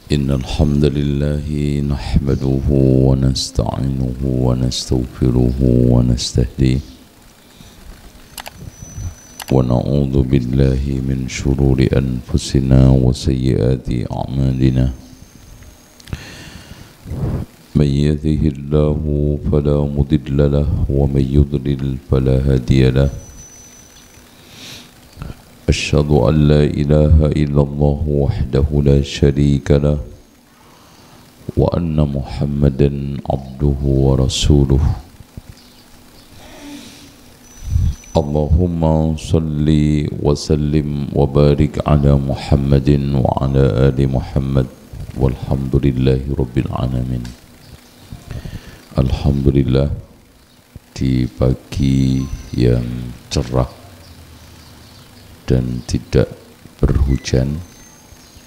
إن الحمد لله نحمده ونستعينه ونستغفره ونستهديه ونعوذ بالله من شرور أنفسنا وسيئات أعمالنا من يهده الله فلا مضل له ومن يضلل فلا هادي له أشهد أن لا إله إلا الله وحده لا شريك له وأن محمدا عبده ورسوله اللهم صل وسلم وبارك على محمد وعلى آل محمد والحمد لله رب العالمين. Alhamdulillah, di pagi yang cerah dan tidak berhujan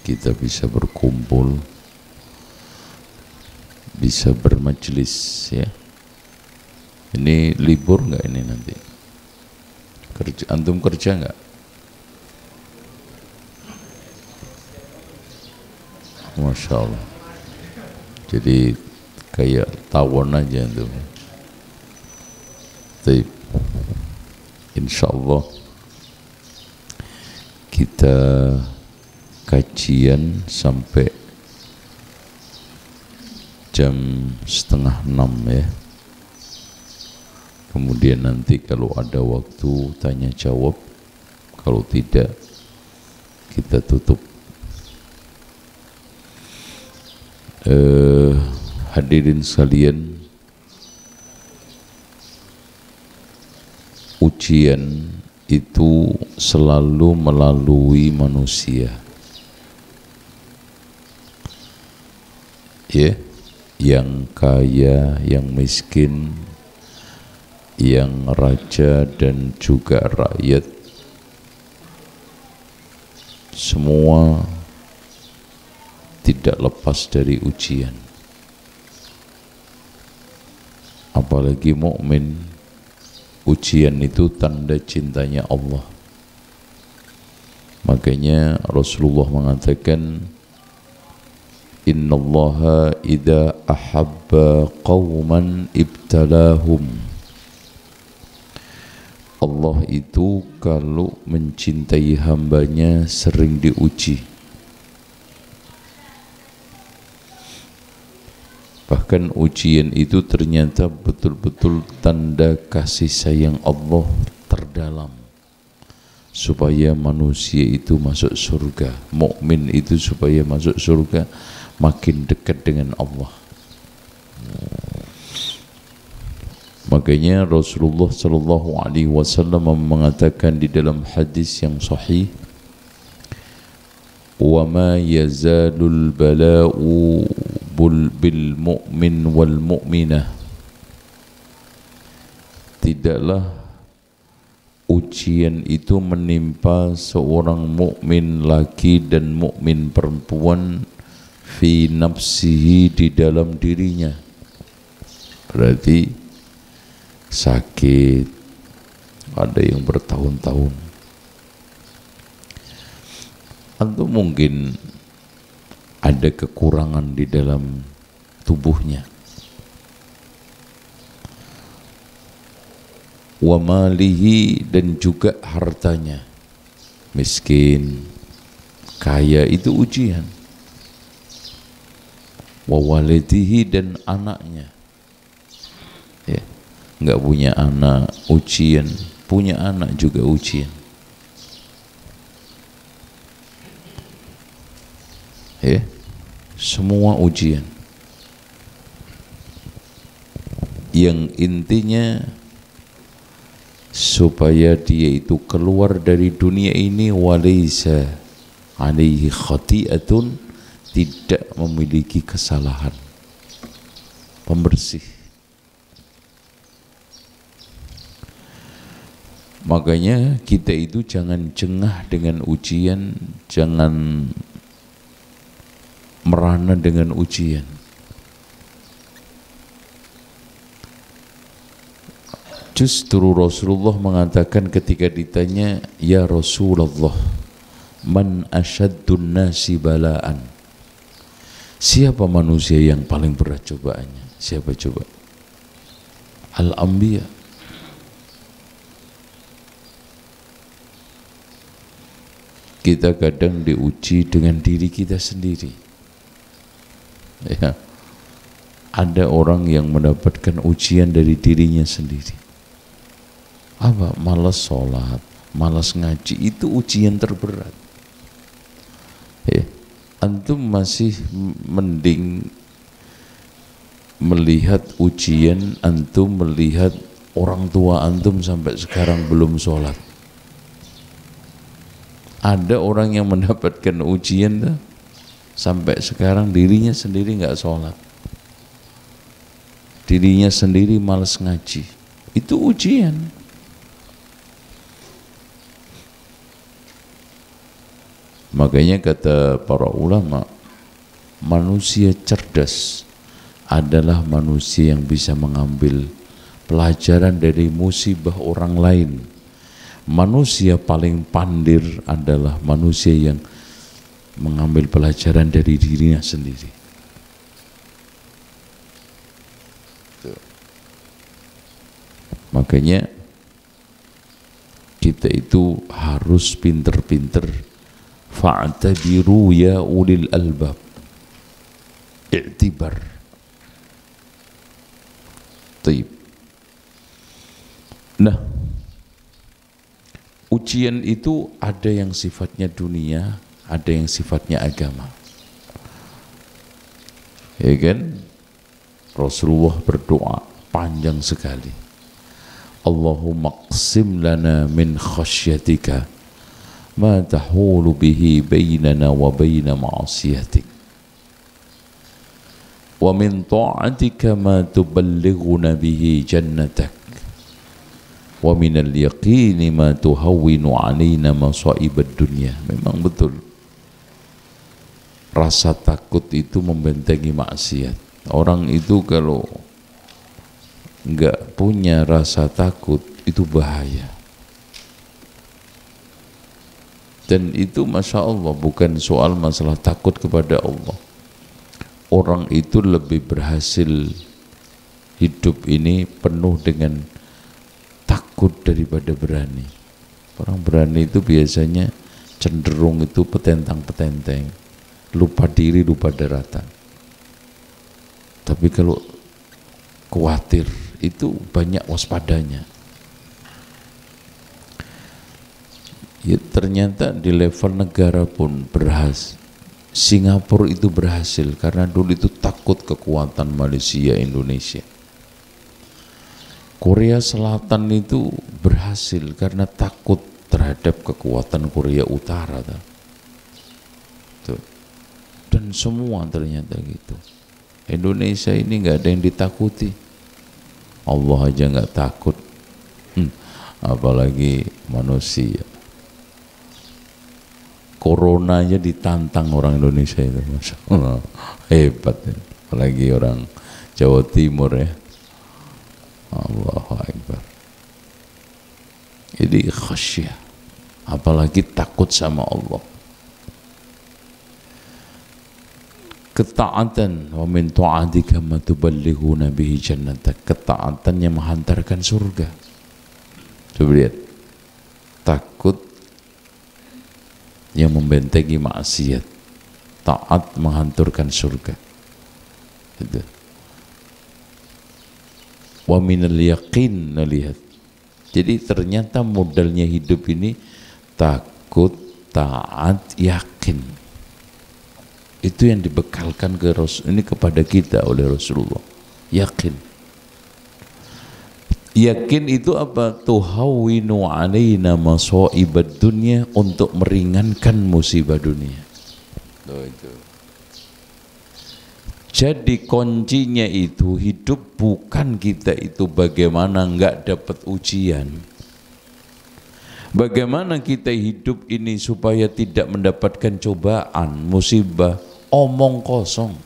kita bisa berkumpul, bisa bermajelis ya. Ini libur nggak ini nanti? Antum kerja nggak? Masya Allah. Jadi kayak tawon aja antum. Tapi insya Allah kita kajian sampai jam 5:30 ya. Kemudian nanti kalau ada waktu tanya jawab, kalau tidak kita tutup. Hadirin sekalian, ujian itu selalu melalui manusia ya, yang kaya, yang miskin, yang raja dan juga rakyat, semua tidak lepas dari ujian. Apalagi mukmin, ujian itu tanda cintanya Allah. Makanya Rasulullah mengatakan, innallaha idza ahabba qauman ibtalahum. Allah itu kalau mencintai hambanya sering diuji. Bahkan ujian itu ternyata betul-betul tanda kasih sayang Allah terdalam, supaya manusia itu masuk surga. Mukmin itu supaya masuk surga makin dekat dengan Allah. Makanya Rasulullah sallallahu alaihi wasallam mengatakan di dalam hadis yang sahih, wa ma yazalul bala'u bil mu'min wal mu'minah. Tidaklah ujian itu menimpa seorang mukmin laki dan mukmin perempuan fi nafsihi, di dalam dirinya. Berarti sakit, ada yang bertahun-tahun. Atau mungkin ada kekurangan di dalam tubuhnya. Wa malihi, dan juga hartanya. Miskin, kaya, itu ujian. Wa walidihi, dan anaknya. Ya, enggak punya anak, ujian. Punya anak juga ujian. Ya, semua ujian. Yang intinya supaya dia itu keluar dari dunia ini walaysa alaihi khati'atun, tidak memiliki kesalahan, pembersih. Makanya kita itu jangan jengah dengan ujian, jangan merana dengan ujian. Justru Rasulullah mengatakan ketika ditanya, ya Rasulullah, man asyaddun nasi balaan, Siapa manusia yang paling berat cobaannya? Siapa coba? Al-Anbiya. Kita kadang diuji dengan diri kita sendiri. Ya. Ada orang yang mendapatkan ujian dari dirinya sendiri. Apa? Malas sholat, malas ngaji, itu ujian terberat. Antum masih mending melihat ujian antum melihat orang tua antum sampai sekarang belum sholat. Ada orang yang mendapatkan ujian sampai sekarang dirinya sendiri nggak sholat, dirinya sendiri malas ngaji. Itu ujian. Makanya kata para ulama, manusia cerdas adalah manusia yang bisa mengambil pelajaran dari musibah orang lain. Manusia paling pandir adalah manusia yang mengambil pelajaran dari dirinya sendiri. Makanya kita itu harus pinter-pinter. Fa'tabiru ya ulil albab. I'tibar. Taib. Nah, ujian itu ada yang sifatnya dunia, ada yang sifatnya agama. Ya kan? Rasulullah berdoa panjang sekali. Allahumma qsim lana min khasyatika ma tahulu bihi bainana wa baina ma'asiyatik wa min ta'atika ma tuballighuna bihi jannatak wa min al-yaqini ma tuhawwinu alaina masa'ibad dunya. Memang betul, rasa takut itu membentengi maksiat. Orang itu kalau enggak punya rasa takut itu bahaya. Dan itu Masya Allah bukan soal masalah takut kepada Allah. Orang itu lebih berhasil hidup ini penuh dengan takut daripada berani. Orang berani itu biasanya cenderung itu petentang-petenteng, lupa diri, lupa daratan. Tapi kalau khawatir itu banyak waspadanya. Ya, ternyata di level negara pun berhasil. Singapura itu berhasil karena dulu itu takut kekuatan Malaysia, Indonesia. Korea Selatan itu berhasil karena takut terhadap kekuatan Korea Utara. Tuh. Dan semua ternyata gitu. Indonesia ini nggak ada yang ditakuti. Allah aja nggak takut, apalagi manusia. Corona aja ditantang orang Indonesia itu, Masya Allah, hebat ya. Apalagi orang Jawa Timur ya, Allahu Akbar. Jadi khasyah, apalagi takut sama Allah. Ketaatan, wa min ta'atika ma tuballighuna bihi jannatak, ketaatan yang menghantarkan surga. Coba lihat, takut yang membentengi maksiat, taat menghantarkan surga. Itu. Wa minal yaqin, lihat. Jadi ternyata modalnya hidup ini takut, taat, yakin. Itu yang dibekalkan ke Rasul ini kepada kita oleh Rasulullah. Yakin. Yakin itu apa? Tuhawwinu alaina masa'ibad dunya, untuk meringankan musibah dunia. Itu. Jadi kuncinya itu hidup bukan kita itu bagaimana enggak dapat ujian. Bagaimana kita hidup ini supaya tidak mendapatkan cobaan, musibah, omong kosong.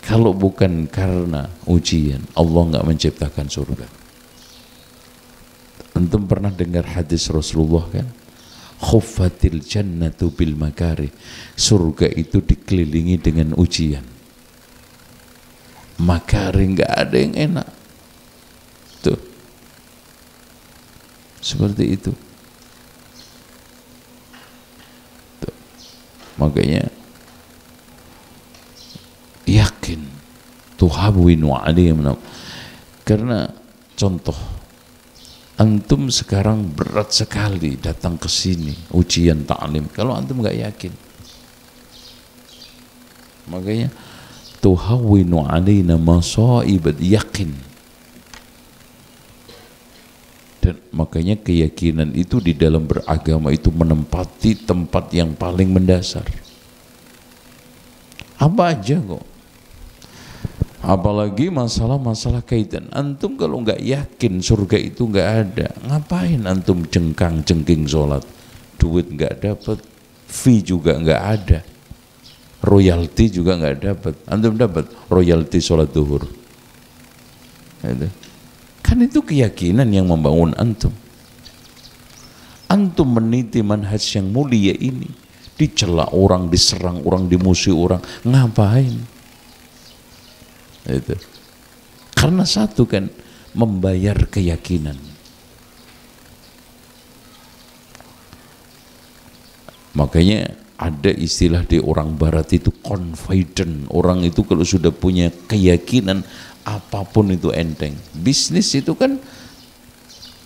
Kalau bukan karena ujian, Allah enggak menciptakan surga. Antum pernah dengar hadis Rasulullah kan? khuffatil jannatu bil makarih. Surga itu dikelilingi dengan ujian. Makarih, nggak ada yang enak. Tuh. Seperti itu. Tuh. Makanya yakin tuhawwinu alaihim. Karena contoh, antum sekarang berat sekali datang ke sini ujian ta'lim kalau antum nggak yakin. Makanya tuhawwinu alaina masaibat, yakin. Dan makanya keyakinan itu di dalam beragama itu menempati tempat yang paling mendasar. Apa aja kok. Apalagi masalah-masalah kaitan. Antum kalau nggak yakin surga itu nggak ada, ngapain antum jengkang-jengking sholat? Duit nggak dapat, fee juga nggak ada, royalti juga nggak dapat. Antum dapat royalti sholat duhur. Kan itu keyakinan yang membangun antum. Antum meniti manhaj yang mulia ini, dicela orang, diserang orang, dimusuhi orang, ngapain? Itu. Karena satu kan, membayar keyakinan. Makanya ada istilah di orang barat itu confident. Orang itu kalau sudah punya keyakinan, apapun itu enteng. Bisnis itu kan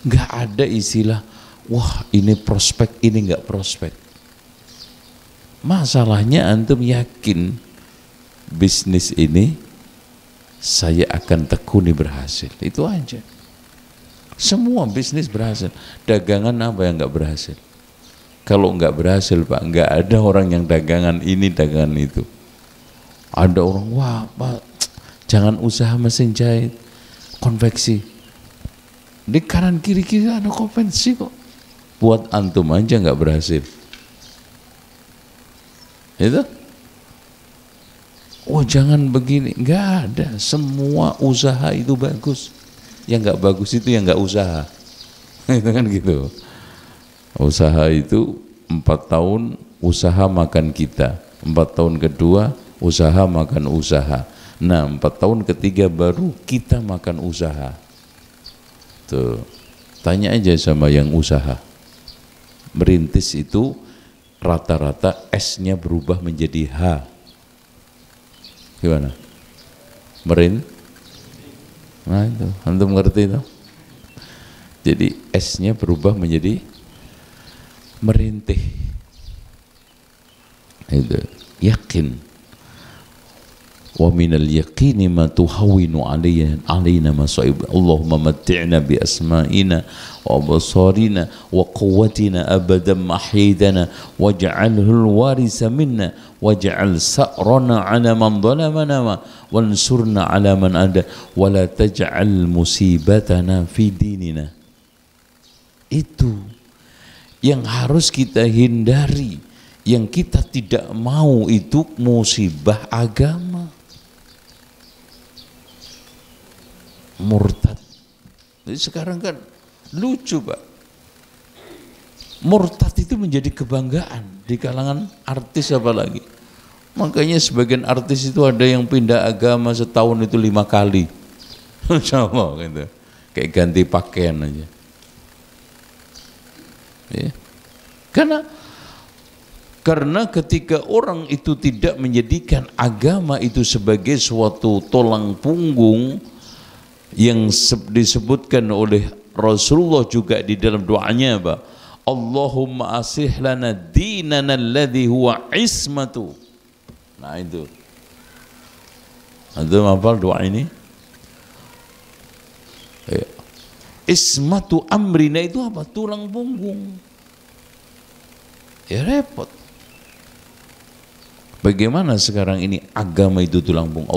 nggak ada istilah wah ini prospek, ini nggak prospek. Masalahnya antum yakin bisnis ini saya akan tekuni berhasil, itu aja. Semua bisnis berhasil. Dagangan apa yang nggak berhasil? Kalau nggak berhasil Pak, nggak ada orang yang dagangan ini dagangan itu. Ada orang, wah Pak, jangan usaha mesin jahit, konveksi. Di kanan kiri ada konveksi kok. Buat antum aja nggak berhasil. Itu? Oh jangan begini, nggak ada. Semua usaha itu bagus. Yang nggak bagus itu yang nggak usaha. Itu kan gitu. Usaha itu 4 tahun usaha makan kita, 4 tahun kedua usaha makan usaha. Nah 4 tahun ketiga baru kita makan usaha. Tuh, tanya aja sama yang usaha. Merintis itu rata-rata S-nya berubah menjadi H. Gimana? Nah itu, antum ngerti itu? Jadi S-nya berubah menjadi merintih. Itu, yakin. Wa minal yaqini ma tuhawwinu alaina masa'ib. Allahumma matti'na bi asma'ina wa absarina wa quwwatina abadan ma ahyaytana waj'alhu al-warisa minna waj'al sa'rana 'ala man dhalamana wansurna 'ala man ada wa la taj'al musibatana fi dinina. Itu yang harus kita hindari. Yang kita tidak mau itu musibah agama. Murtad. Jadi sekarang kan lucu Pak. Murtad itu menjadi kebanggaan di kalangan artis apalagi. Makanya sebagian artis itu ada yang pindah agama setahun itu 5 kali. Sama gitu. Kayak ganti pakaian aja. Ya. Karena ketika orang itu tidak menjadikan agama itu sebagai suatu tulang punggung yang disebutkan oleh Rasulullah juga di dalam doanya apa? Allahumma aslih lana dinana alladhi huwa ismatu. Nah itu. Antum hafal doa ini? Ismatu amrina itu apa? Tulang punggung. Ya repot. Bagaimana sekarang ini agama itu tulang punggung?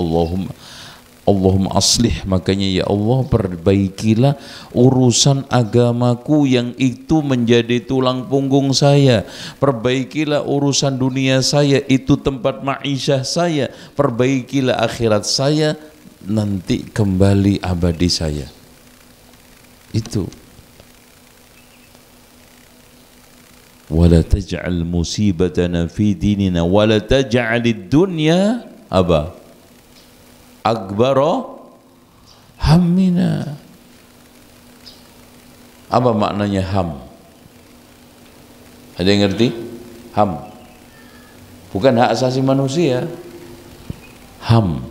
Allahumma aslih, makanya ya Allah perbaikilah urusan agamaku yang itu menjadi tulang punggung saya. Perbaikilah urusan dunia saya, itu tempat ma'isyah saya. Perbaikilah akhirat saya, nanti kembali abadi saya. Itu. wala taj'al musibatana fi dinina wala taj'alid dunya apa akbara hammina. Apa maknanya ham? Ada yang ngerti? Ham bukan hak asasi manusia. Ham,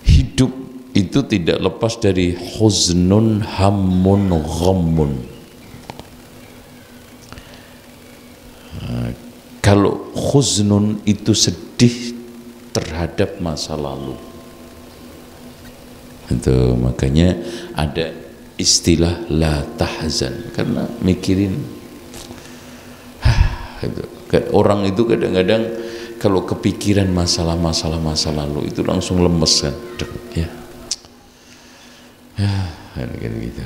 hidup itu tidak lepas dari huznun, hammun, ghammun. Kalau huznun itu sedih terhadap masa lalu, itu makanya ada istilah la tahzan, karena mikirin orang itu kadang-kadang kalau kepikiran masalah-masalah masa lalu itu langsung lemes kan, ya gitu.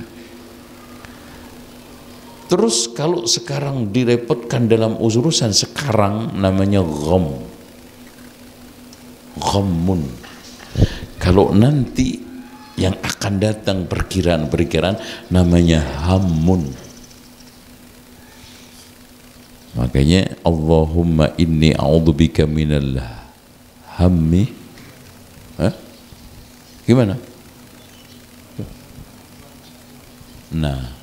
Terus kalau sekarang direpotkan dalam urusan sekarang namanya ghammun. Kalau nanti yang akan datang perkiraan namanya hammun. Makanya Allahumma inni a'udzubika minal hammi. Gimana? Nah,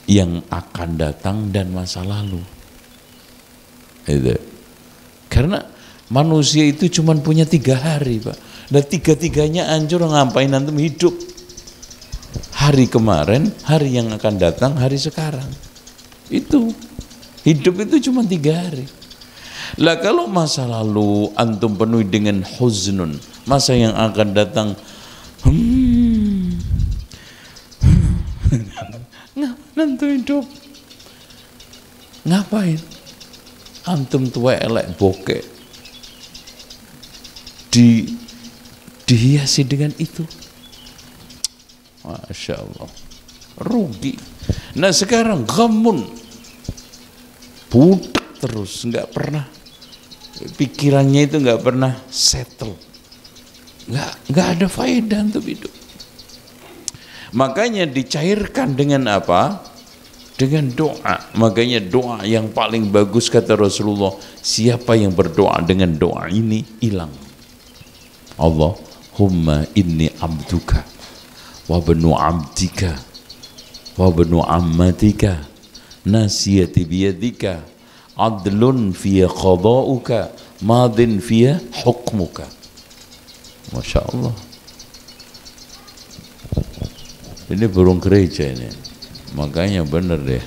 yang akan datang dan masa lalu. Itu. Karena manusia itu cuma punya 3 hari, Pak. Dan 3-tiganya hancur, ngapain antum hidup? Hari kemarin, hari yang akan datang, hari sekarang. Itu hidup itu cuma 3 hari. Lah kalau masa lalu antum penuhi dengan huznun, masa yang akan datang antum hidup ngapain? Antum tua elek bokek dihiasi dengan itu, Masya Allah, rugi. Nah sekarang ghammun, budak terus, nggak pernah pikirannya itu nggak pernah settle, nggak ada faedah untuk hidup. Makanya dicairkan dengan apa? Dengan doa. Makanya doa yang paling bagus kata Rasulullah, siapa yang berdoa dengan doa ini hilang. Allahumma inni abduka wa bnu abdika wa bnu ammatika nasiyati biyadika adlun fiya qada'uka madin fiya hukmuka. Masya Allah. Ini burung gereja ini, makanya bener deh.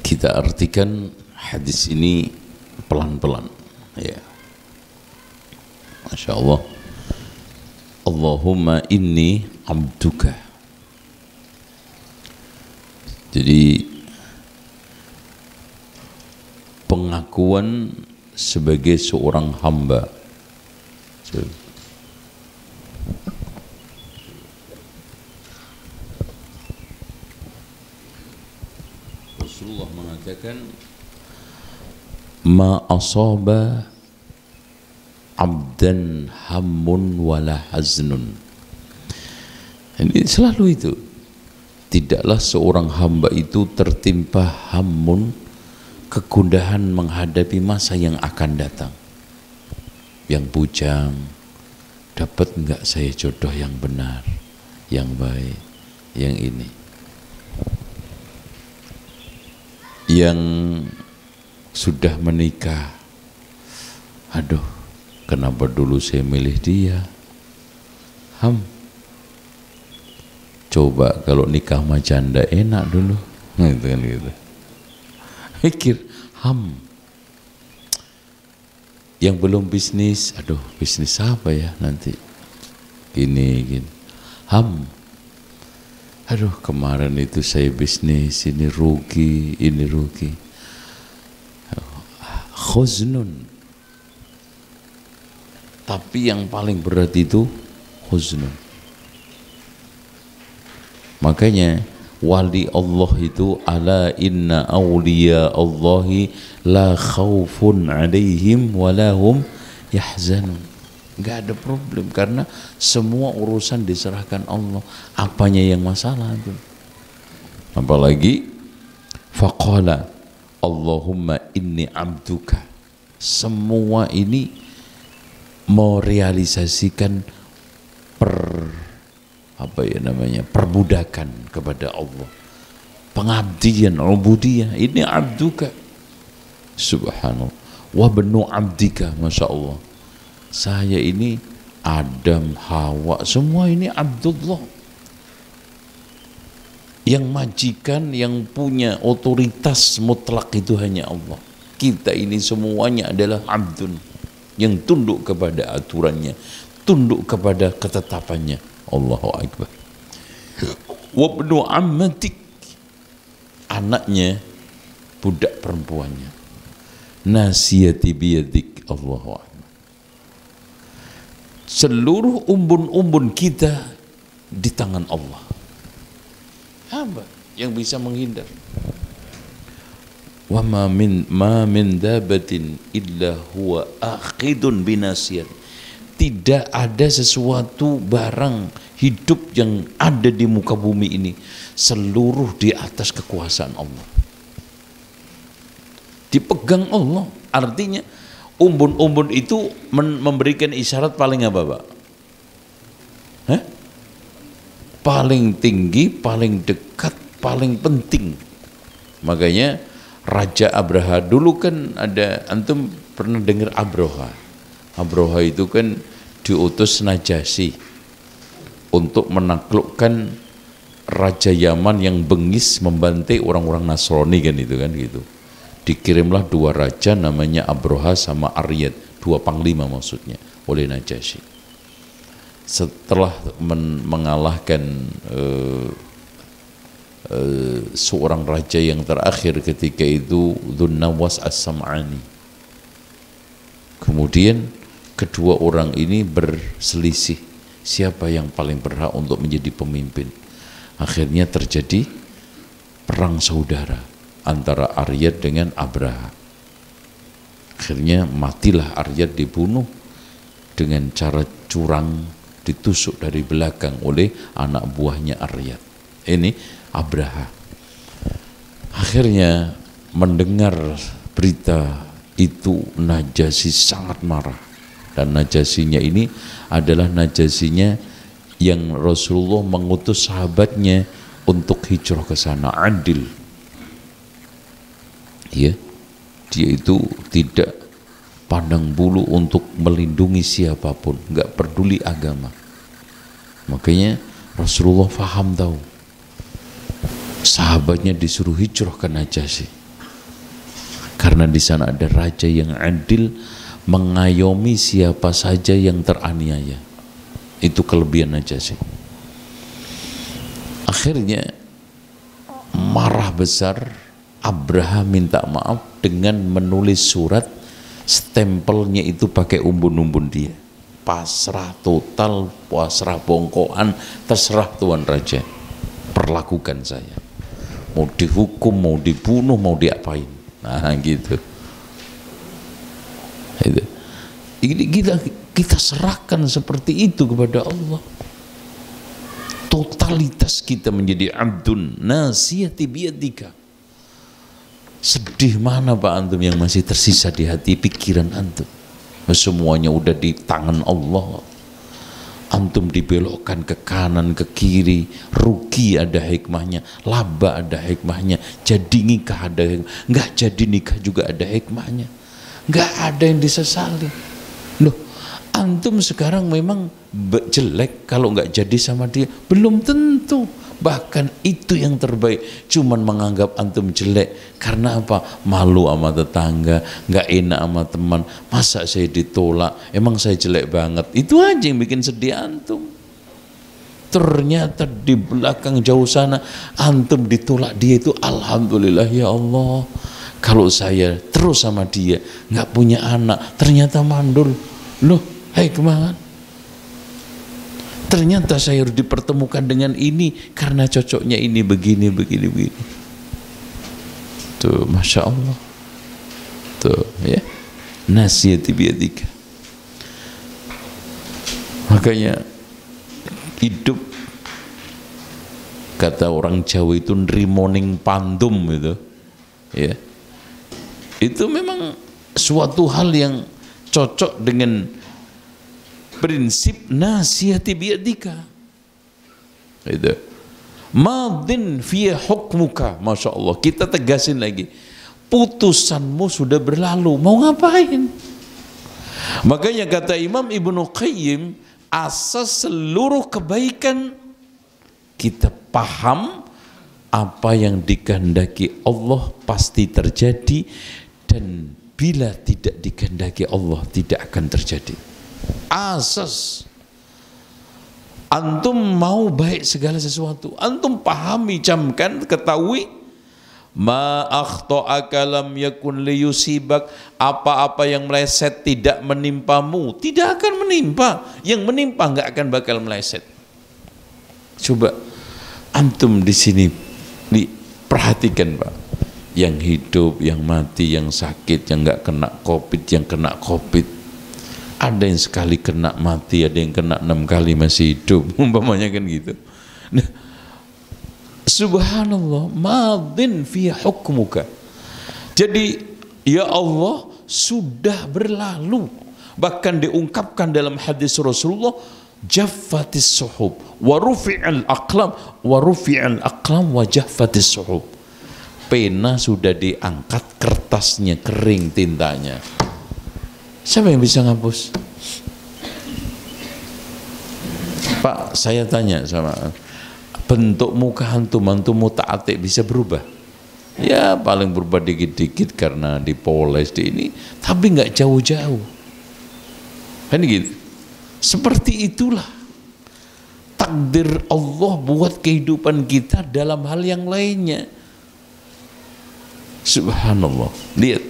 Kita artikan hadis ini pelan-pelan, ya. Masya Allah. Allahumma inni abduka. Jadi pengakuan sebagai seorang hamba. Rasulullah mengatakan ma asaba abdan hammun wala haznun. Ini selalu itu, tidaklah seorang hamba itu tertimpa hammun, kegundahan menghadapi masa yang akan datang. Yang bujang, dapat enggak saya jodoh yang benar, yang baik, yang ini. Yang sudah menikah, aduh kenapa dulu saya milih dia. Coba kalau nikah sama janda enak dulu, gitu kan gitu. Mikir yang belum bisnis, aduh bisnis apa ya nanti, gini aduh kemarin itu saya bisnis, ini rugi. Khuznun, Tapi yang paling berat itu husnun. Makanya wali Allah itu ala inna awliya Allahi la khawfun alaihim walahum yahzanun. Nggak ada problem karena semua urusan diserahkan Allah. Apanya yang masalah itu? Apalagi faqala Allahumma inni abduka. Semua ini merealisasikan perbudakan kepada Allah, pengabdian, ubudiyah. Ini abduka, subhanallah, wa benu abdika, masya Allah. Saya ini Adam, Hawa, semua ini Abdullah. Yang majikan, yang punya otoritas mutlak itu hanya Allah. Kita ini semuanya adalah abdun, yang tunduk kepada aturannya, tunduk kepada ketetapannya. Allahu Akbar. Wabnu ammatik, anaknya, budak perempuannya. Nasiyati biyadik. Allahu Akbar. Seluruh umbun-umbun kita di tangan Allah. Apa yang bisa menghindar? Wa ma min dabatin illa huwa akhidun binasiyat. Tidak ada sesuatu barang hidup yang ada di muka bumi ini seluruh di atas kekuasaan Allah. Dipegang Allah, artinya umbun-umbun itu memberikan isyarat paling apa, Pak? Hah? Paling tinggi, paling dekat, paling penting. Makanya Raja Abraha dulu kan ada, antum pernah dengar Abroha? Abroha itu kan diutus Najasyi untuk menaklukkan Raja Yaman yang bengis membantai orang-orang Nasrani kan itu kan gitu. Dikirimlah dua raja namanya Abroha sama Aryad, dua panglima maksudnya, oleh Najasyi. Setelah mengalahkan seorang raja yang terakhir ketika itu Dzunnawas As-Sam'ani, kemudian kedua orang ini berselisih siapa yang paling berhak untuk menjadi pemimpin. Akhirnya terjadi perang saudara antara Aryad dengan Abraha. Akhirnya matilah Aryad, dibunuh dengan cara curang, ditusuk dari belakang oleh anak buahnya Aryad. Ini Abraha. Akhirnya mendengar berita itu Najasyi sangat marah, dan Najasyinya ini adalah Najasyinya yang Rasulullah mengutus sahabatnya untuk hijrah ke sana, adil. Ya, dia itu tidak pandang bulu untuk melindungi siapapun, nggak peduli agama. Makanya Rasulullah faham tahu sahabatnya disuruh hijrah ke Najasyi karena di sana ada raja yang adil, mengayomi siapa saja yang teraniaya. Itu kelebihan Najasyi. Akhirnya marah besar, Abraha minta maaf dengan menulis surat, stempelnya itu pakai umbun-umbun dia. Pasrah total, pasrah bongkoan, terserah Tuan Raja, perlakukan saya. Mau dihukum, mau dibunuh, mau diapain. Nah gitu. Ini kita serahkan seperti itu kepada Allah. Totalitas kita menjadi abdun nasiyati biyadika. Sedih mana Pak antum yang masih tersisa di hati pikiran antum? Semuanya udah di tangan Allah. Antum dibelokkan ke kanan, ke kiri, rugi ada hikmahnya, laba ada hikmahnya, jadi nikah ada hikmah, nggak jadi nikah juga ada hikmahnya, nggak ada yang disesali. Loh, antum sekarang memang jelek kalau nggak jadi sama dia, belum tentu. Bahkan itu yang terbaik, cuman menganggap antum jelek karena apa? Malu sama tetangga, nggak enak sama teman. Masa saya ditolak? Emang saya jelek banget? Itu aja yang bikin sedih antum. Ternyata di belakang jauh sana antum ditolak, dia itu alhamdulillah ya Allah. Kalau saya terus sama dia, nggak punya anak, ternyata mandul. Loh, Hikmah. Ternyata saya harus dipertemukan dengan ini karena cocoknya ini begini. Tuh, Masya Allah. Tuh, ya. Nasiyati biyadika. Makanya hidup, kata orang Jawa itu nrimoning pandum gitu, ya. Itu memang suatu hal yang cocok dengan prinsip nasihati biyadika. Itu. Madin fi hukmuka, Masya Allah. Kita tegasin lagi, putusanmu sudah berlalu, mau ngapain? Makanya kata Imam Ibnu Qayyim, asas seluruh kebaikan kita paham apa yang dikehendaki Allah pasti terjadi, dan bila tidak dikehendaki Allah tidak akan terjadi. Asas. Antum mau baik segala sesuatu, antum pahami, camkan, ketahui, ma akhta'aka lam yakun liyusibak, apa-apa yang meleset tidak menimpamu tidak akan menimpa, yang menimpa nggak akan bakal meleset. Coba antum di sini perhatikan Pak, yang hidup, yang mati, yang sakit, yang nggak kena COVID, yang kena COVID. Ada yang sekali kena mati, ada yang kena 6 kali masih hidup, umpamanya kan gitu. Nah, subhanallah, madin fi hukmuka. Jadi ya Allah sudah berlalu. Bahkan diungkapkan dalam hadis Rasulullah, jaffatis suhub wa rufi'al aqlam wa jaffatis suhub. Pena sudah diangkat, kertasnya kering tintanya. Siapa yang bisa ngapus? Pak, saya tanya sama bentuk muka antum muta'atik bisa berubah? Ya paling berubah dikit-dikit karena dipoles di ini, tapi nggak jauh-jauh. Kan gitu. Seperti itulah takdir Allah buat kehidupan kita dalam hal yang lainnya. Subhanallah. Lihat,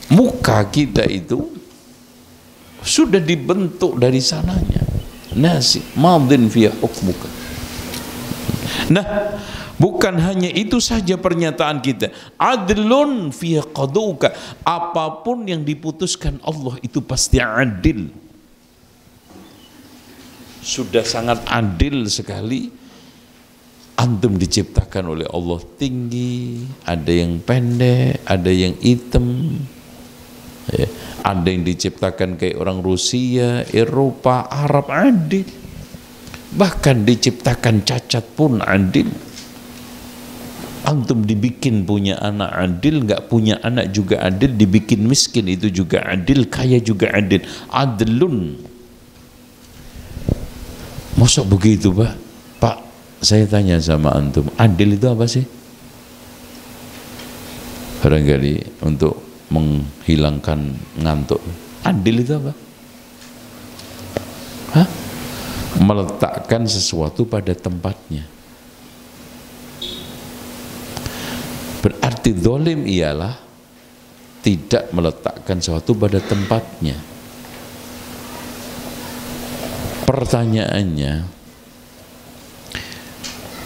muka kita itu sudah dibentuk dari sananya. Nasi madin fi hukmuka. Nah, bukan hanya itu saja pernyataan kita, adlun fi qaduka, apapun yang diputuskan Allah itu pasti adil. Sudah sangat adil sekali. Antum diciptakan oleh Allah tinggi, ada yang pendek, ada yang hitam, ya. Ada yang diciptakan kayak orang Rusia, Eropa, Arab, adil. Bahkan diciptakan cacat pun adil. Antum dibikin punya anak adil, nggak punya anak juga adil, dibikin miskin itu juga adil, kaya juga adil. Adlun. Masuk begitu Pak? Pak, saya tanya sama antum, adil itu apa sih? Barangkali untuk menghilangkan ngantuk. Adil itu apa? Hah? Meletakkan sesuatu pada tempatnya. Berarti zalim ialah tidak meletakkan sesuatu pada tempatnya. Pertanyaannya,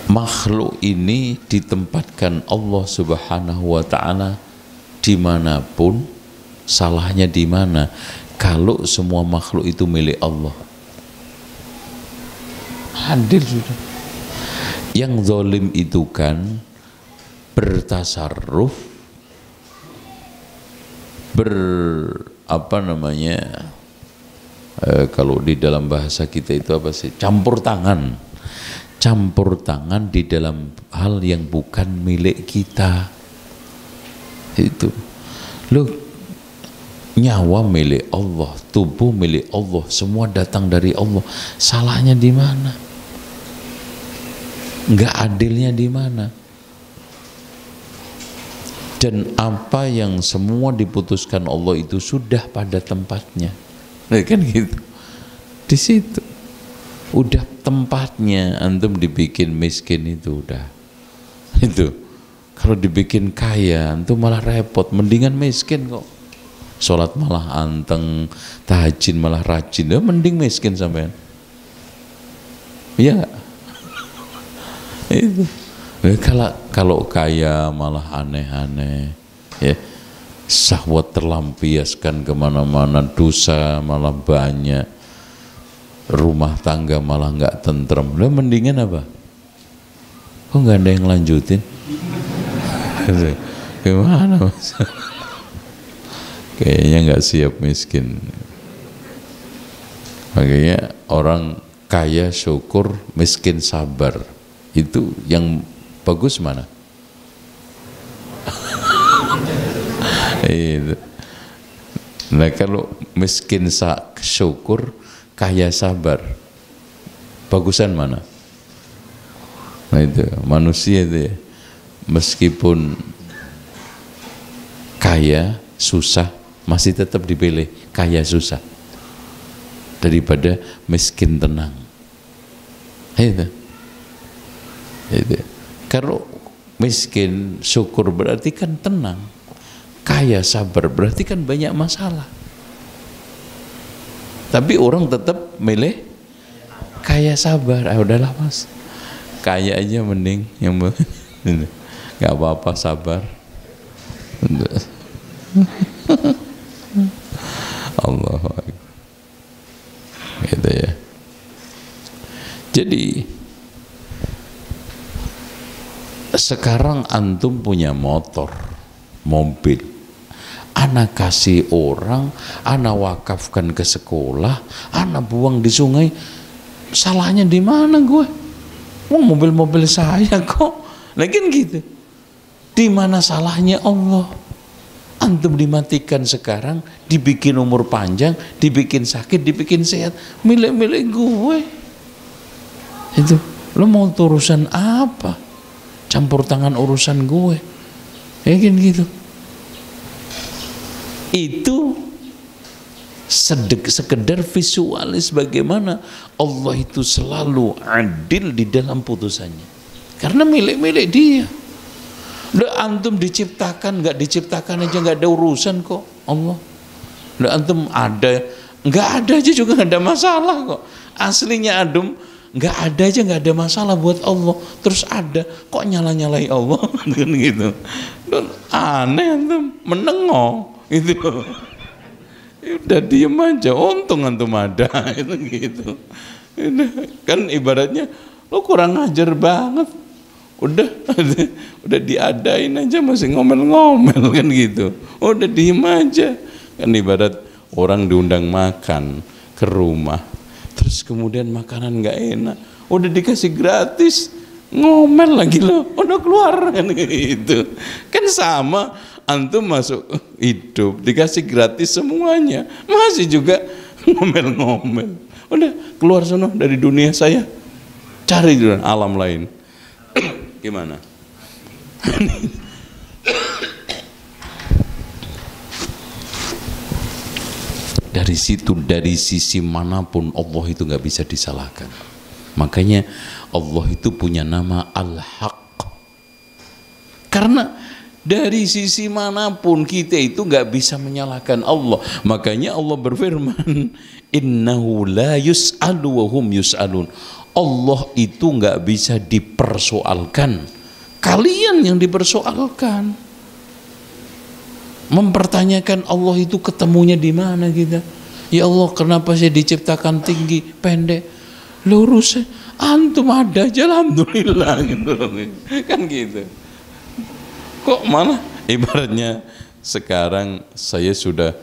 makhluk ini ditempatkan Allah Subhanahu wa ta'ala dimanapun, salahnya di mana kalau semua makhluk itu milik Allah? Adil sudah. Yang zalim itu kan bertasarruf, kalau di dalam bahasa kita itu apa sih? Campur tangan di dalam hal yang bukan milik kita. Itu loh, nyawa milik Allah, tubuh milik Allah, semua datang dari Allah. Salahnya di mana? Enggak adilnya di mana? Dan apa yang semua diputuskan Allah itu sudah pada tempatnya. Nah, kan gitu. Di situ udah tempatnya. Antum dibikin miskin itu udah. Itu. Kalau dibikin kaya, antum malah repot. Mendingan miskin kok. sholat malah anteng, tahajud malah rajin, ya mending miskin sampean. Iya nggak? Itu. Kalau kaya malah aneh-aneh, ya, syahwat terlampiaskan kemana-mana, dosa malah banyak, rumah tangga malah nggak tentrem. Lah mendingan apa? Kok nggak ada yang lanjutin? Gimana mas? Kayaknya nggak siap miskin. Makanya orang kaya syukur, miskin sabar. Itu yang bagus mana? Nah kalau miskin syukur, kaya sabar, bagusan mana? Nah itu manusia itu ya, meskipun kaya susah masih tetap dipilih kaya susah daripada miskin tenang. Itu. Kalau miskin syukur berarti kan tenang, kaya sabar berarti kan banyak masalah. Tapi orang tetap milih kaya sabar. Ah udahlah mas, kaya aja mending, yang nggak apa-apa sabar. Allah, gitu ya. Jadi sekarang antum punya motor, mobil, anak kasih orang, anak wakafkan ke sekolah, anak buang di sungai, salahnya di mana gue? Mobil-mobil saya kok, lagi gitu. Di mana salahnya Allah? Antum dimatikan sekarang, dibikin umur panjang, dibikin sakit, dibikin sehat, milik-milik gue. Itu, lo mau urusan apa? Campur tangan urusan gue, ya kan gitu. Itu sekedar visualis bagaimana Allah itu selalu adil di dalam putusannya, karena milik-milik dia. Udah antum diciptakan, nggak diciptakan aja nggak ada urusan kok Allah. Udah antum ada, nggak ada aja juga nggak ada masalah kok. Aslinya adum nggak ada aja nggak ada masalah buat Allah, terus ada kok nyala-nyalai Allah kan gitu. Dan aneh antum, menengok itu. Udah diem aja, untung antum ada itu gitu. Kan ibaratnya lo kurang ajar banget. Udah diadain aja masih ngomel-ngomel kan gitu. Udah diem aja. Kan ibarat orang diundang makan ke rumah, terus kemudian makanan nggak enak, udah dikasih gratis, ngomel lagi lo, udah keluar kan gitu. Kan sama, antum masuk hidup dikasih gratis semuanya, masih juga ngomel-ngomel. Udah keluar sono dari dunia saya, cari di alam lain. Gimana? Dari situ, dari sisi manapun Allah itu nggak bisa disalahkan. Makanya Allah itu punya nama Al-Haq. Karena dari sisi manapun kita itu nggak bisa menyalahkan Allah. Makanya Allah berfirman, Innahu la yus'alu wa hum yus'alun. Allah itu nggak bisa dipersoalkan, kalian yang dipersoalkan. Mempertanyakan Allah itu ketemunya di mana kita? Ya Allah, kenapa saya diciptakan tinggi, pendek? Lurus, antum ada aja, alhamdulillah gitu. Kan gitu. Kok malah ibaratnya sekarang saya sudah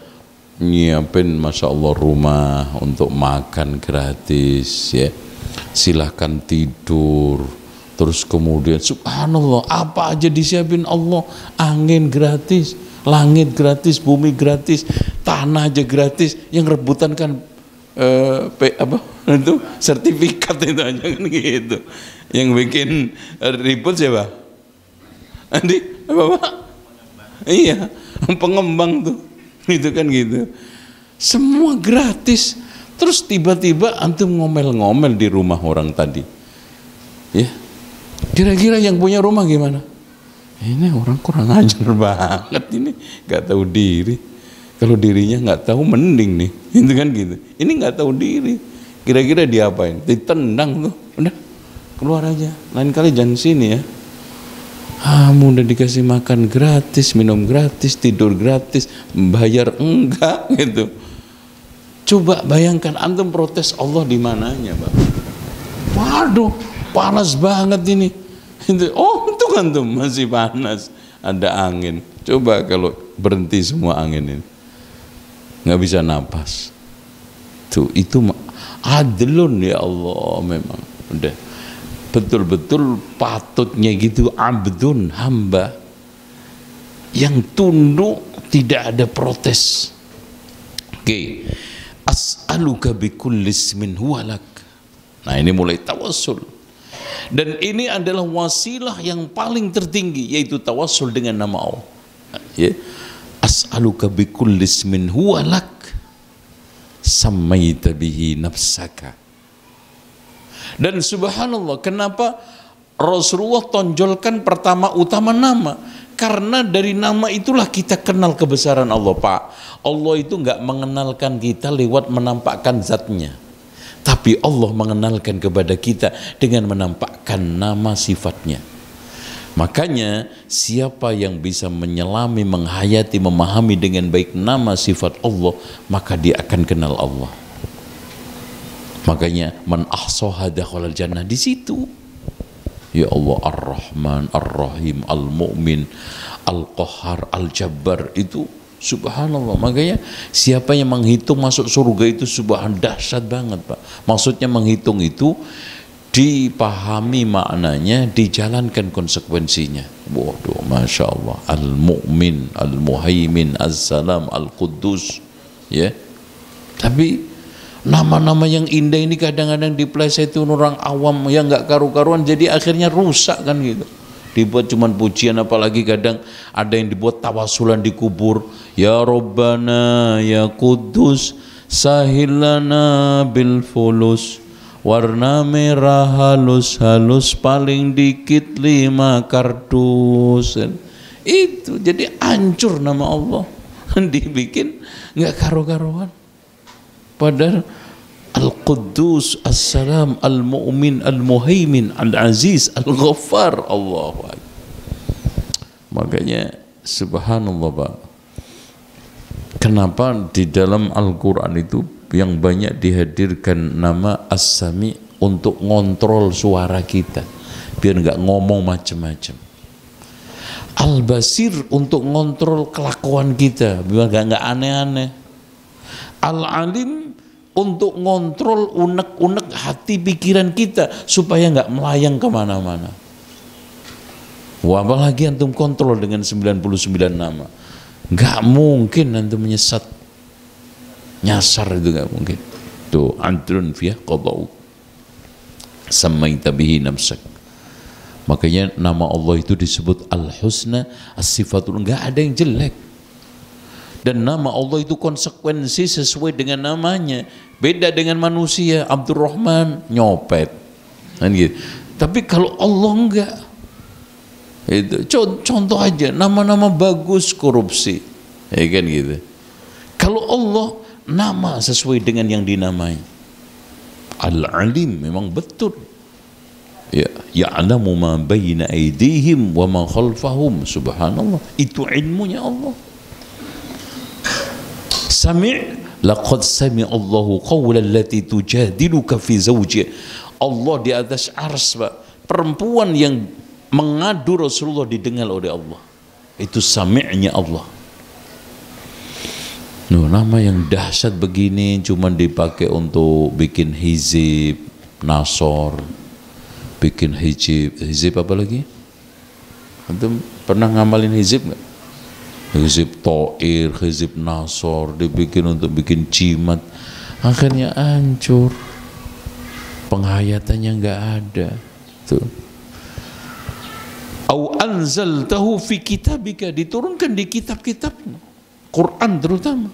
nyiapin masya Allah rumah untuk makan gratis ya. Silahkan tidur, terus kemudian subhanallah apa aja disiapin Allah, angin gratis, langit gratis, bumi gratis, tanah aja gratis, yang rebutan kan itu sertifikat itu aja kan gitu. Yang bikin ribut siapa? Andi, Bapak? Iya, pengembang tuh, itu kan gitu. Semua gratis. Terus tiba-tiba antum ngomel-ngomel di rumah orang tadi. Ya. Kira-kira yang punya rumah gimana? Ini orang kurang ajar banget ini, gak tahu diri. Kalau dirinya nggak tahu mending nih, itu kan gitu. Ini nggak tahu diri, kira-kira diapain? Ditendang tuh, udah keluar aja. Lain kali jangan sini ya. Udah dikasih makan gratis, minum gratis, tidur gratis, bayar enggak gitu. Coba bayangkan antum protes Allah di mananya, Bang? Waduh, panas banget ini. Oh, itu antum masih panas, ada angin. Coba kalau berhenti semua angin ini, nggak bisa napas. Tuh, itu adlun ya Allah, memang udah betul-betul patutnya gitu, abdun, hamba yang tunduk, tidak ada protes. Oke. As'aluka bikulli ismin huwalak. Nah, ini mulai tawassul. Dan ini adalah wasilah yang paling tertinggi, yaitu tawassul dengan nama Allah. Ya. As'aluka bikulli ismin huwalak sammaita bihi nafsaka. Dan subhanallah, kenapa Rasulullah tonjolkan pertama utama nama? Karena dari nama itulah kita kenal kebesaran Allah, Pak. Allah itu nggak mengenalkan kita lewat menampakkan zatnya, tapi Allah mengenalkan kepada kita dengan menampakkan nama sifatnya. Makanya siapa yang bisa menyelami, menghayati, memahami dengan baik nama sifat Allah, maka dia akan kenal Allah. Makanya man ahsaha dakhalal jannah, di situ. Ya Allah, Ar-Rahman, Ar-Rahim, Al-Mu'min, Al-Qahhar, Al-Jabbar, itu subhanallah. Makanya siapa yang menghitung masuk surga itu dahsyat banget, Pak. Maksudnya menghitung itu dipahami maknanya, dijalankan konsekuensinya. Waduh, Masya Allah. Al-Mu'min, Al-Muhaimin, As-Salam, Al-Quddus, ya. Tapi nama-nama yang indah ini kadang-kadang dipelesetin orang awam yang nggak karu-karuan, jadi akhirnya rusak kan gitu. Dibuat cuman pujian, apalagi kadang ada yang dibuat tawasulan di kubur. Ya Rabbana, Ya Quddus, sahilana bil fulus, warna merah halus-halus, paling dikit 5 kardus. Itu jadi hancur nama Allah. Dibikin nggak karu-karuan. Padahal Al-Quddus, As-Salam, Al-Mu'min, Al-Muhaimin, Al-Aziz, Al-Ghaffar, Allahu Akbar. Makanya subhanallah, Pak. Kenapa di dalam Al-Quran itu yang banyak dihadirkan nama As-Sami untuk ngontrol suara kita biar nggak ngomong macam-macam. Al-Basir untuk ngontrol kelakuan kita biar nggak aneh-aneh. Al-Alim untuk ngontrol unek-unek hati pikiran kita supaya nggak melayang kemana-mana. Wah, apalagi antum kontrol dengan 99 nama, nggak mungkin antum menyesat, nyasar, itu nggak mungkin. Tuh, antrun fiyah qadau samaita bihi nafsak. Makanya nama Allah itu disebut Al-Husna As-Sifatul, nggak ada yang jelek. Dan nama Allah itu konsekuensi sesuai dengan namanya. Beda dengan manusia, Abdurrahman nyopet kan gitu. Tapi kalau Allah enggak. Itu contoh aja, nama-nama bagus korupsi, ya kan gitu. Kalau Allah, nama sesuai dengan yang dinamai. Al-Alim, memang betul. Ya, ya'lamu ma baina aydihim wa ma khalfahum, subhanallah. Itu ilmunya Allah. Sami', laqad sami'a Allahu qawla allati tujadiluka fi zawjiha. Allah di atas arsy, Pak. Perempuan yang mengadu Rasulullah didengar oleh Allah. Itu sami'nya Allah. Nama yang dahsyat begini cuma dipakai untuk bikin hizib, nasor, bikin hizib apa lagi? Antum pernah ngamalin hizib nggak? Hizib To'ir, hizib Nasor, dibikin untuk bikin jimat, akhirnya hancur, penghayatannya nggak ada. Tuh. Au anzaltahu fi kitabika, diturunkan di kitab-kitab Quran terutama.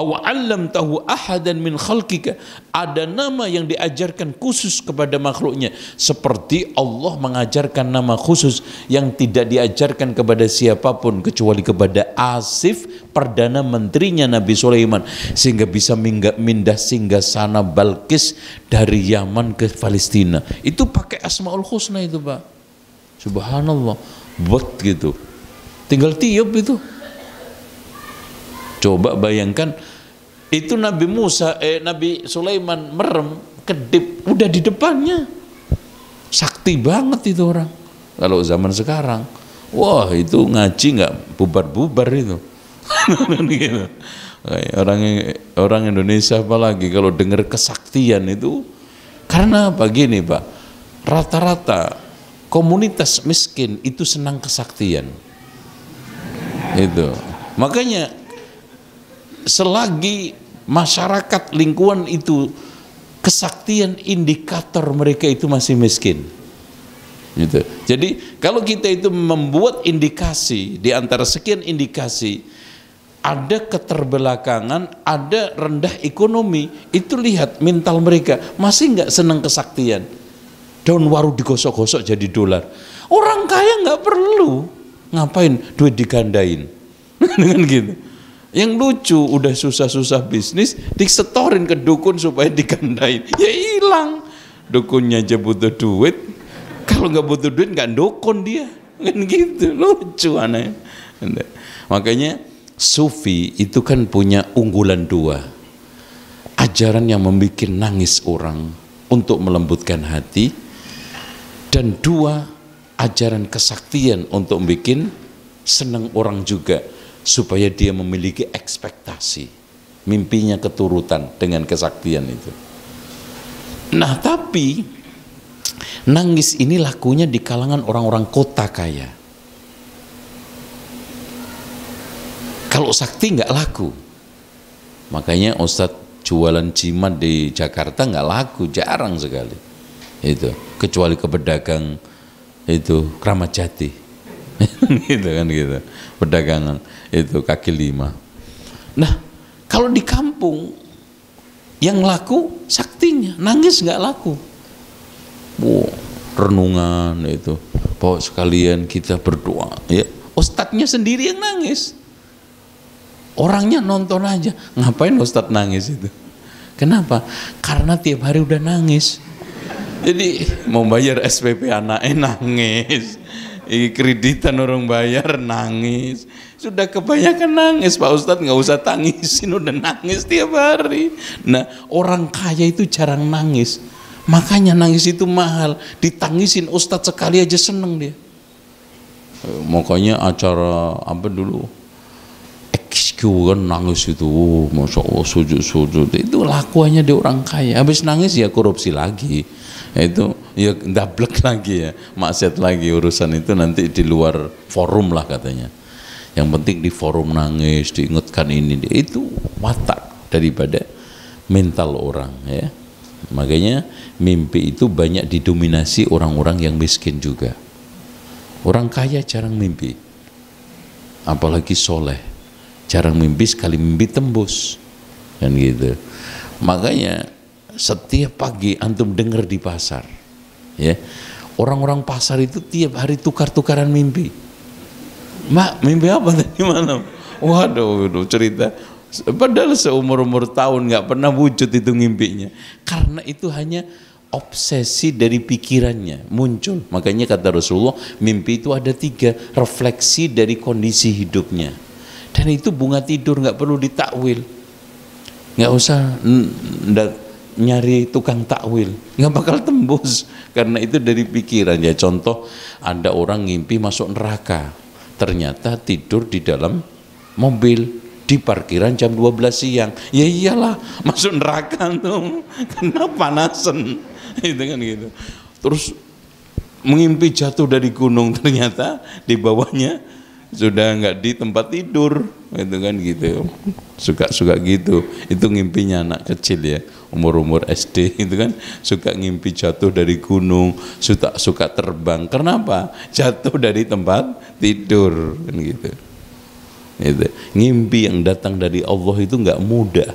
aw 'allamtahu ahadan min khalqika, ada nama yang diajarkan khusus kepada makhluknya, seperti Allah mengajarkan nama khusus yang tidak diajarkan kepada siapapun kecuali kepada Asif, perdana menterinya Nabi Sulaiman, sehingga bisa mindah singgasana Balkis dari Yaman ke Palestina. Itu pakai Asmaul Husna itu, Pak. Subhanallah, buat gitu, tinggal tiup itu. Coba bayangkan, itu Nabi Nabi Sulaiman merem, kedip, udah di depannya. Sakti banget itu orang. Kalau zaman sekarang, wah itu ngaji nggak bubar-bubar itu. Gitu. Orang Indonesia apalagi kalau dengar kesaktian itu, karena apa? Gini Pak, rata-rata komunitas miskin itu senang kesaktian. Itu makanya selagi masyarakat lingkungan itu kesaktian, indikator mereka itu masih miskin. Gitu. Jadi kalau kita itu membuat indikasi di antara sekian indikasi, ada keterbelakangan, ada rendah ekonomi, itu lihat mental mereka masih nggak senang kesaktian. Daun waru digosok-gosok jadi dolar. Orang kaya nggak perlu, ngapain duit digandain dengan gitu. Yang lucu, udah susah-susah bisnis disetorin ke dukun supaya digandain, ya hilang. Dukunnya aja butuh duit, kalau nggak butuh duit nggak dukun dia, kan gitu. Lucu aneh. Makanya Sufi itu kan punya unggulan dua, ajaran yang membuat nangis orang untuk melembutkan hati, dan dua, ajaran kesaktian untuk bikin senang orang juga, supaya dia memiliki ekspektasi, mimpinya keturutan dengan kesaktian itu. Nah tapi nangis ini lakunya di kalangan orang-orang kota kaya. Kalau sakti nggak laku. Makanya Ustadz jualan jimat di Jakarta nggak laku, jarang sekali. Itu kecuali ke pedagang itu Kramat Jati. Gitu kan gitu. Perdagangan itu kaki lima. Nah, kalau di kampung yang laku saktinya, nangis nggak laku. Renungan itu, bahwa sekalian kita berdoa, ya ustadznya sendiri yang nangis. Orangnya nonton aja, ngapain ustadz nangis itu? Kenapa? Karena tiap hari udah nangis. Jadi mau bayar SPP anaknya nangis, kreditan orang bayar nangis, sudah kebanyakan nangis. Pak Ustadz nggak usah tangisin, udah nangis tiap hari. Nah orang kaya itu jarang nangis, makanya nangis itu mahal. Ditangisin Ustadz sekali aja seneng dia. Makanya acara apa dulu, XQ kan nangis itu, masya Allah sujud itu lakuannya di orang kaya. Habis nangis ya korupsi lagi. Itu ya dablek lagi ya, maksiat lagi. Urusan itu nanti di luar forum lah katanya. Yang penting di forum nangis, diingatkan ini, itu watak daripada mental orang ya. Makanya mimpi itu banyak didominasi orang-orang yang miskin juga. Orang kaya jarang mimpi, apalagi soleh, jarang mimpi, sekali mimpi tembus kan gitu. Makanya setiap pagi antum dengar di pasar ya, orang-orang pasar itu tiap hari tukar-tukaran mimpi. Mak, mimpi apa tadi malam? Waduh, cerita padahal seumur-umur tahun nggak pernah wujud itu mimpinya, karena itu hanya obsesi dari pikirannya muncul. Makanya kata Rasulullah, mimpi itu ada 3, refleksi dari kondisi hidupnya, dan itu bunga tidur, nggak perlu ditakwil, nggak usah nyari tukang takwil, nggak bakal tembus, karena itu dari pikiran. Ya contoh, ada orang ngimpi masuk neraka, ternyata tidur di dalam mobil di parkiran jam 12 siang. Ya iyalah, masuk neraka tuh, karena panasan itu kan gitu. Terus mengimpi jatuh dari gunung, ternyata di bawahnya sudah nggak di tempat tidur, itu kan gitu. Suka gitu, itu ngimpinya anak kecil ya, umur SD itu kan, suka ngimpi jatuh dari gunung, suka terbang. Kenapa? Jatuh dari tempat tidur kan gitu. Gitu. Ngimpi yang datang dari Allah itu nggak mudah.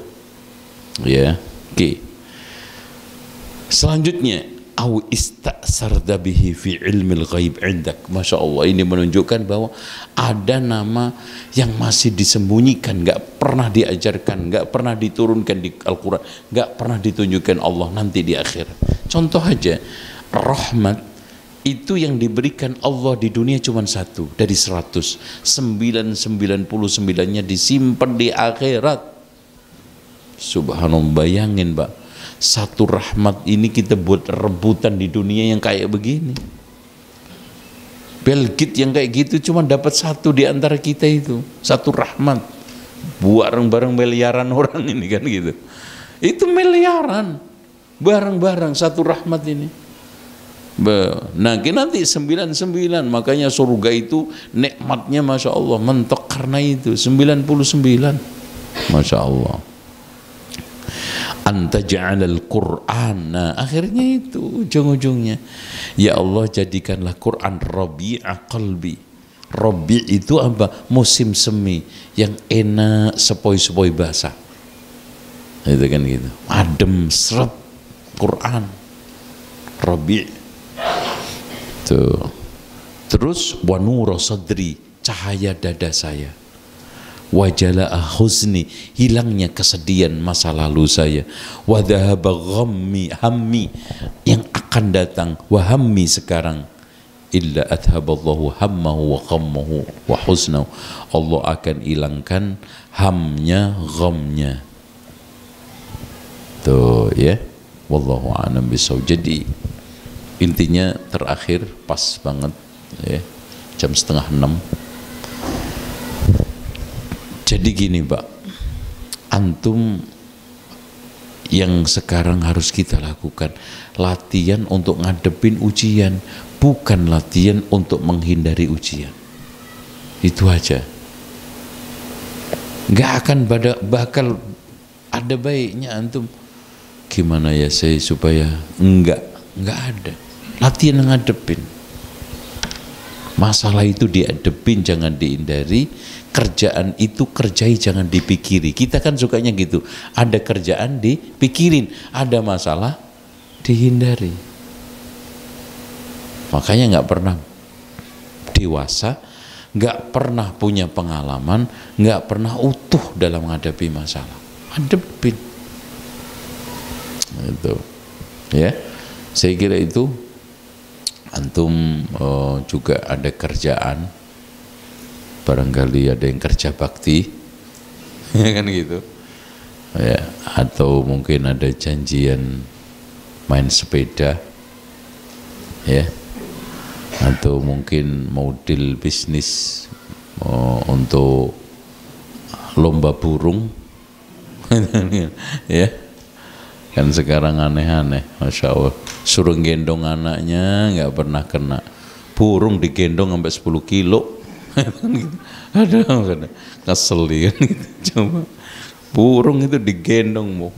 Ya, oke. Selanjutnya, au istasarda bihi fi ilmil ghaib indak. Masya Allah, ini menunjukkan bahwa ada nama yang masih disembunyikan, nggak pernah diajarkan, nggak pernah diturunkan di Al-Quran, nggak pernah ditunjukkan Allah nanti di akhir. Contoh aja, rahmat itu yang diberikan Allah di dunia cuma satu dari 100, 999-nya disimpan di akhirat. Subhanallah, bayangin Pak, satu rahmat ini kita buat rebutan di dunia yang kayak begini. Bill Gates yang kayak gitu cuma dapat satu di antara kita itu, satu rahmat. Bareng-bareng miliaran orang ini kan gitu. Itu miliaran, bareng-bareng satu rahmat ini. Nah nanti 99, makanya surga itu nikmatnya Masya Allah mentok karena itu 99. Masya Allah. Anta ja'alal Qur'an. Nah akhirnya itu ujung-ujungnya, ya Allah jadikanlah Quran rabi'a qalbi. Rabi' itu apa? Musim semi yang enak, sepoi-sepoi basah. Itu kan gitu, adem seret Quran Rabi'. Tuh. Terus wa nura sadri, cahaya dada saya. Wajala'a huzni, hilangnya kesedihan masa lalu saya. Wa dhahaba ghammi, hammi yang akan datang. Wa hammi sekarang. Illa adhaballahu hammahu wa ghammahu wa huznahu. Allah akan hilangkan hamnya, ghamnya. Tuh ya. Wallahu a'lam bishawab. Jadi intinya terakhir pas banget ya, jam 5:30. Jadi gini Pak, antum yang sekarang harus kita lakukan latihan untuk ngadepin ujian, bukan latihan untuk menghindari ujian. Itu aja. Nggak akan bakal ada baiknya antum gimana ya saya supaya nggak ada. Latihan ngadepin. Masalah itu dihadepin, jangan dihindari. Kerjaan itu kerjai, jangan dipikiri. Kita kan sukanya gitu, ada kerjaan dipikirin, ada masalah dihindari. Makanya nggak pernah dewasa, nggak pernah punya pengalaman, nggak pernah utuh dalam menghadapi masalah. Hadepin itu ya. Saya kira itu antum juga ada kerjaan, barangkali ada yang kerja bakti ya kan gitu ya, atau mungkin ada janjian main sepeda ya, atau mungkin mau deal bisnis untuk lomba burung ya kan sekarang aneh-aneh, Masya Allah, suruh gendong anaknya nggak pernah kena, burung digendong sampai 10 kilo ada kesel kan gitu. Coba burung itu digendong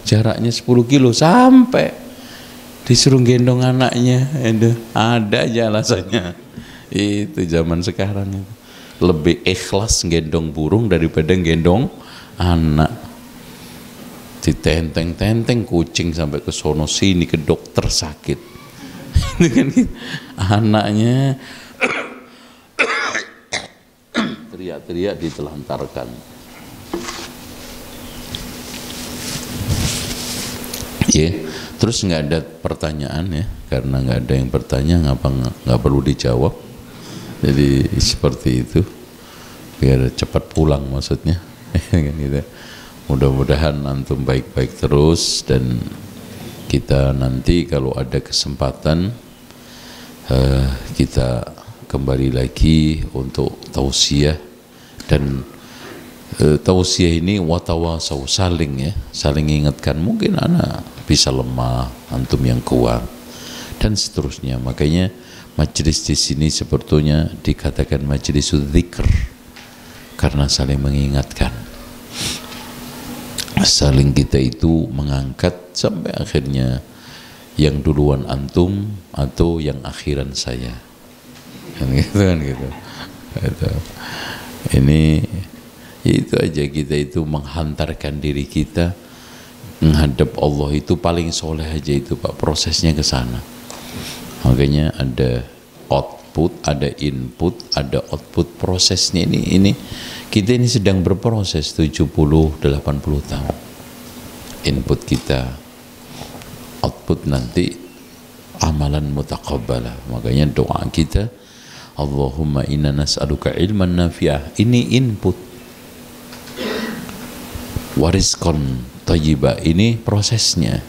jaraknya 10 kilo sampai disuruh gendong anaknya, ada aja alasannya. Itu zaman sekarang itu lebih ikhlas gendong burung daripada gendong anak. Ditenteng-tenteng kucing sampai ke sono sini ke dokter sakit. Itu kan anaknya teriak-teriak ditelantarkan. Ya, terus nggak ada pertanyaan ya, karena nggak ada yang bertanya, nggak perlu dijawab. Jadi seperti itu, biar cepat pulang maksudnya. Kan gitu. Mudah-mudahan antum baik-baik terus, dan kita nanti kalau ada kesempatan kita kembali lagi untuk tausiah. Dan tausiah ini watawasau, saling ya, saling ingatkan. Mungkin anak bisa lemah, antum yang kuat, dan seterusnya. Makanya majelis di sini sebetulnya dikatakan majelis dzikr karena saling mengingatkan, saling kita itu mengangkat sampai akhirnya yang duluan antum atau yang akhiran saya, kan gitu kan gitu. Ini itu aja, kita itu menghantarkan diri kita menghadap Allah itu paling soleh aja itu Pak, prosesnya ke sana. Makanya ada output, ada input, ada output. Prosesnya ini kita ini sedang berproses 70-80 tahun. Input kita, output nanti amalan mutaqabbalah. Makanya doa kita, Allahumma inna nas'aluka ilman nafi'ah. Ini input. Warizqan thayyibah, ini prosesnya.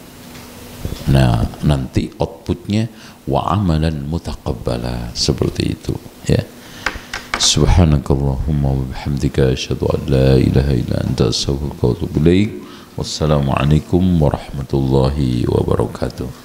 Nah, nanti outputnya wa amalan mutaqabbala, seperti itu ya. Subhanakallahumma wa bihamdika asyhadu an la ilaha illa anta astaghfiruka wa atubu ilaik. Wassalamualaikum warahmatullahi wabarakatuh.